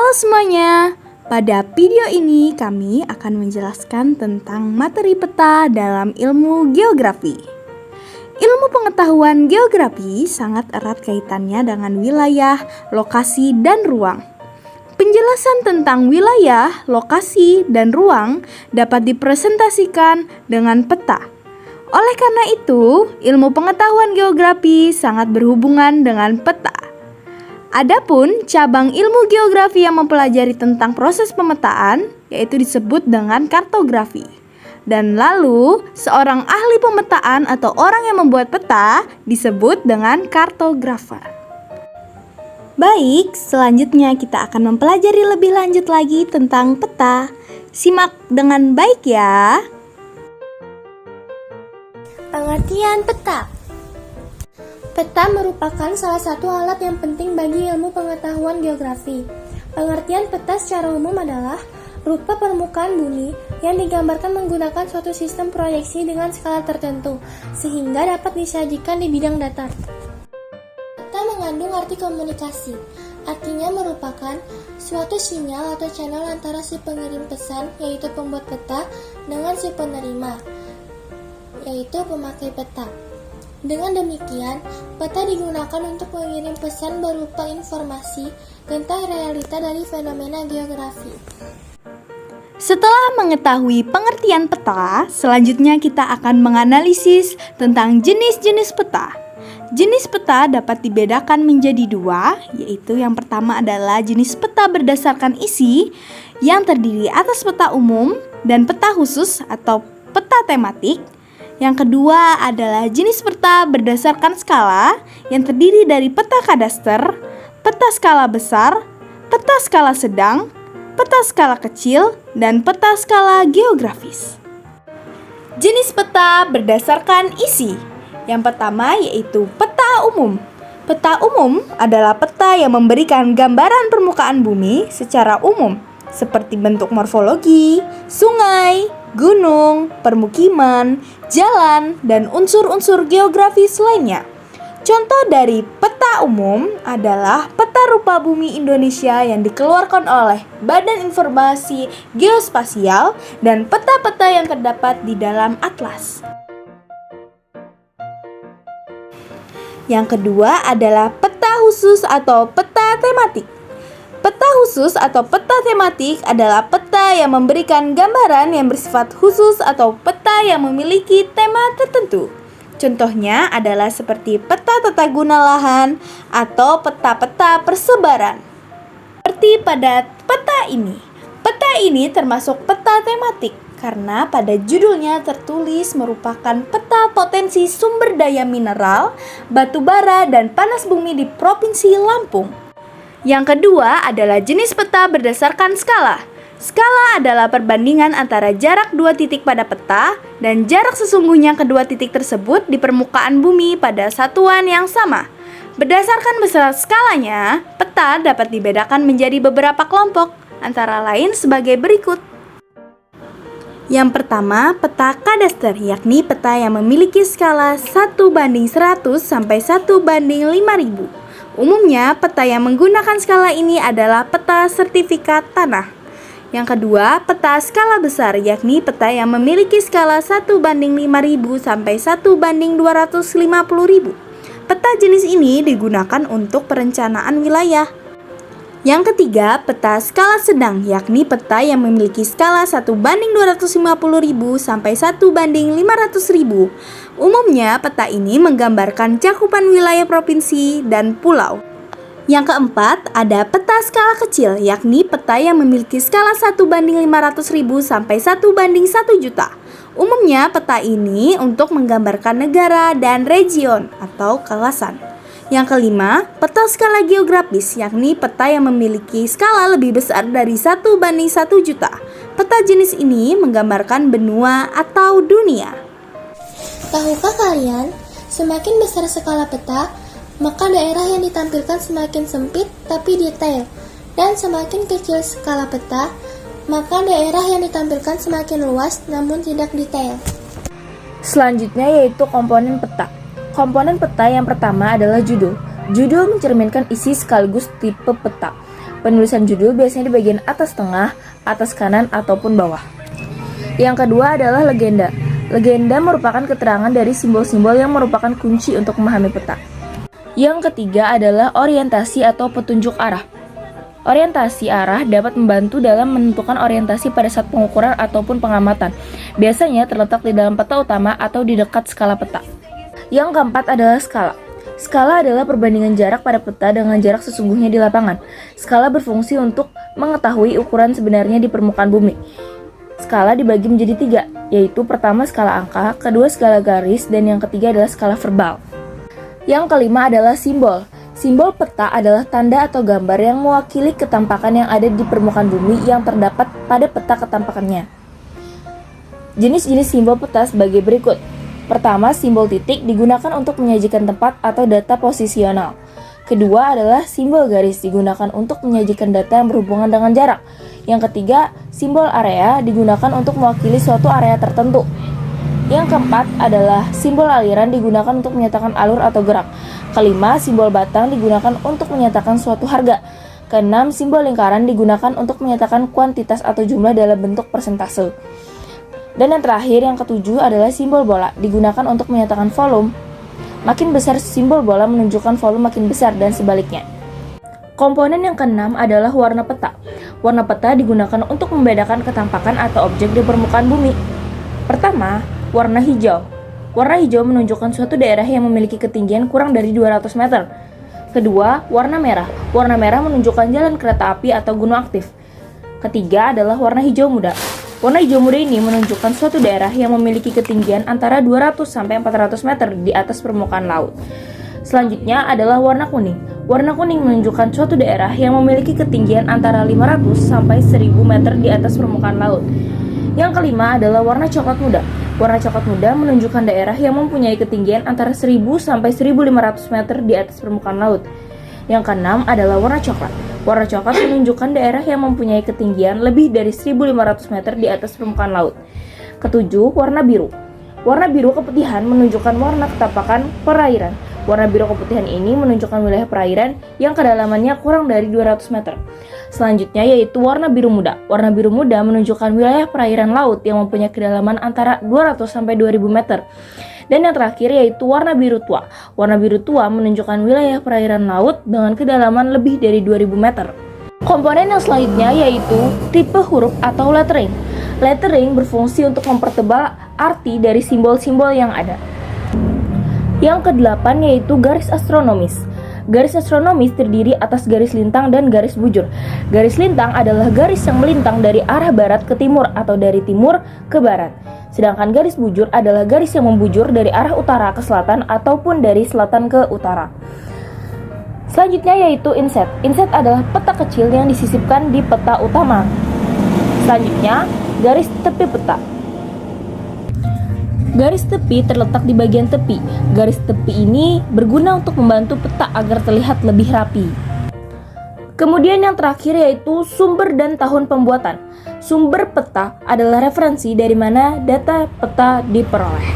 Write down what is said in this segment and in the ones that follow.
Halo semuanya, pada video ini kami akan menjelaskan tentang materi peta dalam ilmu geografi. Ilmu pengetahuan geografi sangat erat kaitannya dengan wilayah, lokasi, dan ruang. Penjelasan tentang wilayah, lokasi, dan ruang dapat dipresentasikan dengan peta. Oleh karena itu, ilmu pengetahuan geografi sangat berhubungan dengan peta. Adapun cabang ilmu geografi yang mempelajari tentang proses pemetaan yaitu disebut dengan kartografi. Dan lalu, seorang ahli pemetaan atau orang yang membuat peta disebut dengan kartografer. Baik, selanjutnya kita akan mempelajari lebih lanjut lagi tentang peta. Simak dengan baik ya. Pengertian peta. Peta merupakan salah satu alat yang penting bagi ilmu pengetahuan geografi. Pengertian peta secara umum adalah rupa permukaan bumi yang digambarkan menggunakan suatu sistem proyeksi dengan skala tertentu, sehingga dapat disajikan di bidang datar. Peta mengandung arti komunikasi, artinya merupakan suatu sinyal atau channel antara si pengirim pesan, yaitu pembuat peta, dengan si penerima, yaitu pemakai peta. Dengan demikian, peta digunakan untuk mengirim pesan berupa informasi tentang realita dari fenomena geografi. Setelah mengetahui pengertian peta, selanjutnya kita akan menganalisis tentang jenis-jenis peta. Jenis peta dapat dibedakan menjadi dua, yaitu yang pertama adalah jenis peta berdasarkan isi yang terdiri atas peta umum dan peta khusus atau peta tematik. Yang kedua adalah jenis peta berdasarkan skala yang terdiri dari peta kadaster, peta skala besar, peta skala sedang, peta skala kecil, dan peta skala geografis. Jenis peta berdasarkan isi. Yang pertama yaitu peta umum. Peta umum adalah peta yang memberikan gambaran permukaan bumi secara umum, seperti bentuk morfologi, sungai, gunung, permukiman, jalan, dan unsur-unsur geografis lainnya. Contoh dari peta umum adalah peta rupa bumi Indonesia yang dikeluarkan oleh Badan Informasi Geospasial dan peta-peta yang terdapat di dalam atlas. Yang kedua adalah peta khusus atau peta tematik. Peta khusus atau peta tematik adalah peta yang memberikan gambaran yang bersifat khusus atau peta yang memiliki tema tertentu. Contohnya adalah seperti peta tata guna lahan atau peta-peta persebaran. Seperti pada peta ini. Peta ini termasuk peta tematik karena pada judulnya tertulis merupakan peta potensi sumber daya mineral, batu bara, dan panas bumi di Provinsi Lampung. Yang kedua adalah jenis peta berdasarkan skala. Skala adalah perbandingan antara jarak dua titik pada peta dan jarak sesungguhnya kedua titik tersebut di permukaan bumi pada satuan yang sama. Berdasarkan besar skalanya, peta dapat dibedakan menjadi beberapa kelompok, antara lain sebagai berikut. Yang pertama, peta kadaster, yakni peta yang memiliki skala 1:100 sampai 1:5000. Umumnya, peta yang menggunakan skala ini adalah peta sertifikat tanah. Yang kedua, peta skala besar, yakni peta yang memiliki skala 1:5000 sampai 1:250.000. Peta jenis ini digunakan untuk perencanaan wilayah. Yang ketiga, peta skala sedang, yakni peta yang memiliki skala 1:250.000 sampai 1:500.000. Umumnya, peta ini menggambarkan cakupan wilayah provinsi dan pulau. Yang keempat, ada peta skala kecil, yakni peta yang memiliki skala 1:500.000 sampai 1:1 juta. Umumnya, peta ini untuk menggambarkan negara dan region atau kawasan. Yang kelima, peta skala geografis, yakni peta yang memiliki skala lebih besar dari 1:1 juta. Peta jenis ini menggambarkan benua atau dunia. Tahukah kalian, semakin besar skala peta, maka daerah yang ditampilkan semakin sempit tapi detail. Dan semakin kecil skala peta, maka daerah yang ditampilkan semakin luas namun tidak detail. Selanjutnya yaitu komponen peta. Komponen peta yang pertama adalah judul. Judul mencerminkan isi sekaligus tipe peta. Penulisan judul biasanya di bagian atas tengah, atas kanan, ataupun bawah. Yang kedua adalah legenda. Legenda merupakan keterangan dari simbol-simbol yang merupakan kunci untuk memahami peta. Yang ketiga adalah orientasi atau petunjuk arah. Orientasi arah dapat membantu dalam menentukan orientasi pada saat pengukuran ataupun pengamatan. Biasanya terletak di dalam peta utama atau di dekat skala peta. Yang keempat adalah skala. Skala adalah perbandingan jarak pada peta dengan jarak sesungguhnya di lapangan. Skala berfungsi untuk mengetahui ukuran sebenarnya di permukaan bumi. Skala dibagi menjadi 3, yaitu pertama skala angka, kedua skala garis, dan yang ketiga adalah skala verbal. Yang kelima adalah simbol. Simbol peta adalah tanda atau gambar yang mewakili ketampakan yang ada di permukaan bumi yang terdapat pada peta ketampakannya. Jenis-jenis simbol peta sebagai berikut. Pertama, simbol titik digunakan untuk menyajikan tempat atau data posisional. Kedua adalah simbol garis digunakan untuk menyajikan data yang berhubungan dengan jarak. Yang ketiga, simbol area digunakan untuk mewakili suatu area tertentu. Yang keempat adalah simbol aliran digunakan untuk menyatakan alur atau gerak. Kelima, simbol batang digunakan untuk menyatakan suatu harga. Keenam, simbol lingkaran digunakan untuk menyatakan kuantitas atau jumlah dalam bentuk persentase. Dan yang terakhir, yang ketujuh adalah simbol bola digunakan untuk menyatakan volume. Makin besar simbol bola menunjukkan volume makin besar dan sebaliknya. Komponen yang keenam adalah warna peta. Warna peta digunakan untuk membedakan ketampakan atau objek di permukaan bumi. Pertama, warna hijau. Warna hijau menunjukkan suatu daerah yang memiliki ketinggian kurang dari 200 meter. Kedua, warna merah. Warna merah menunjukkan jalan kereta api atau gunung aktif. Ketiga adalah warna hijau muda. Warna hijau muda ini menunjukkan suatu daerah yang memiliki ketinggian antara 200 sampai 400 meter di atas permukaan laut. Selanjutnya adalah warna kuning. Warna kuning menunjukkan suatu daerah yang memiliki ketinggian antara 500 sampai 1000 meter di atas permukaan laut. Yang kelima adalah warna coklat muda. Warna coklat muda menunjukkan daerah yang mempunyai ketinggian antara 1000 sampai 1500 meter di atas permukaan laut. Yang keenam adalah warna coklat. Warna coklat menunjukkan daerah yang mempunyai ketinggian lebih dari 1500 meter di atas permukaan laut. Ketujuh, warna biru. Warna biru keputihan menunjukkan warna ketampakan perairan. Warna biru keputihan ini menunjukkan wilayah perairan yang kedalamannya kurang dari 200 meter. Selanjutnya yaitu warna biru muda. Warna biru muda menunjukkan wilayah perairan laut yang mempunyai kedalaman antara 200 sampai 2000 meter. Dan yang terakhir yaitu warna biru tua. Warna biru tua menunjukkan wilayah perairan laut dengan kedalaman lebih dari 2000 meter. Komponen yang selanjutnya yaitu tipe huruf atau lettering. Lettering berfungsi untuk mempertebal arti dari simbol-simbol yang ada. Yang kedelapan yaitu garis astronomis. Garis astronomis terdiri atas garis lintang dan garis bujur. Garis lintang adalah garis yang melintang dari arah barat ke timur atau dari timur ke barat. Sedangkan garis bujur adalah garis yang membujur dari arah utara ke selatan ataupun dari selatan ke utara. Selanjutnya yaitu inset. Inset adalah peta kecil yang disisipkan di peta utama. Selanjutnya, garis tepi peta. Garis tepi terletak di bagian tepi. Garis tepi ini berguna untuk membantu peta agar terlihat lebih rapi. Kemudian yang terakhir yaitu sumber dan tahun pembuatan. Sumber peta adalah referensi dari mana data peta diperoleh.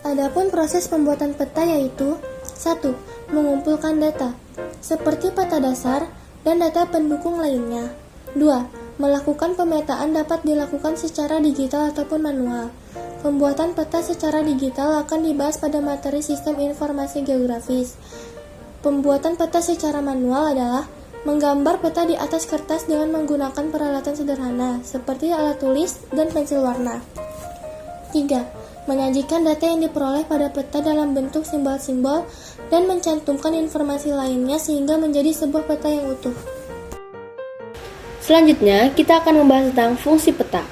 Adapun proses pembuatan peta yaitu 1. Mengumpulkan data, seperti peta dasar dan data pendukung lainnya. 2. Melakukan pemetaan dapat dilakukan secara digital ataupun manual. Pembuatan peta secara digital akan dibahas pada materi Sistem Informasi Geografis. Pembuatan peta secara manual adalah menggambar peta di atas kertas dengan menggunakan peralatan sederhana, seperti alat tulis dan pensil warna. 3. Menyajikan data yang diperoleh pada peta dalam bentuk simbol-simbol dan mencantumkan informasi lainnya sehingga menjadi sebuah peta yang utuh. Selanjutnya, kita akan membahas tentang fungsi peta.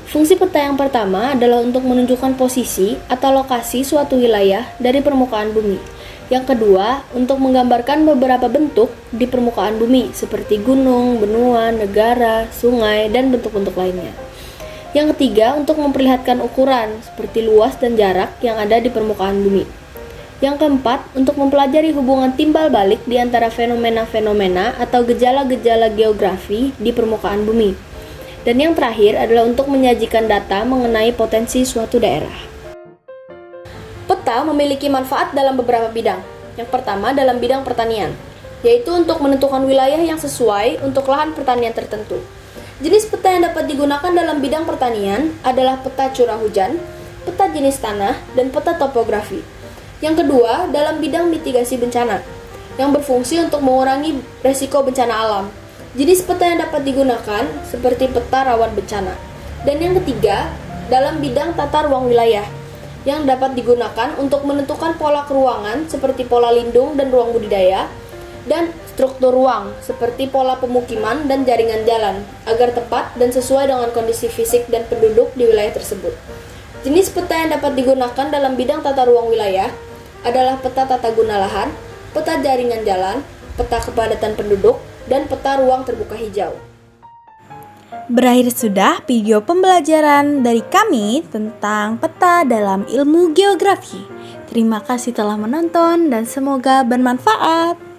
Fungsi peta yang pertama adalah untuk menunjukkan posisi atau lokasi suatu wilayah dari permukaan bumi. Yang kedua, untuk menggambarkan beberapa bentuk di permukaan bumi, seperti gunung, benua, negara, sungai, dan bentuk-bentuk lainnya. Yang ketiga, untuk memperlihatkan ukuran, seperti luas dan jarak yang ada di permukaan bumi. Yang keempat, untuk mempelajari hubungan timbal balik di antara fenomena-fenomena atau gejala-gejala geografi di permukaan bumi. Dan yang terakhir adalah untuk menyajikan data mengenai potensi suatu daerah. Peta memiliki manfaat dalam beberapa bidang. Yang pertama dalam bidang pertanian, yaitu untuk menentukan wilayah yang sesuai untuk lahan pertanian tertentu. Jenis peta yang dapat digunakan dalam bidang pertanian adalah peta curah hujan, peta jenis tanah, dan peta topografi. Yang kedua, dalam bidang mitigasi bencana, yang berfungsi untuk mengurangi resiko bencana alam. Jenis peta yang dapat digunakan seperti peta rawan bencana. Dan yang ketiga, dalam bidang tata ruang wilayah, yang dapat digunakan untuk menentukan pola keruangan seperti pola lindung dan ruang budidaya, dan struktur ruang seperti pola pemukiman dan jaringan jalan, agar tepat dan sesuai dengan kondisi fisik dan penduduk di wilayah tersebut. Jenis peta yang dapat digunakan dalam bidang tata ruang wilayah adalah peta tata guna lahan, peta jaringan jalan, peta kepadatan penduduk, dan peta ruang terbuka hijau. Berakhir sudah video pembelajaran dari kami tentang peta dalam ilmu geografi. Terima kasih telah menonton dan semoga bermanfaat.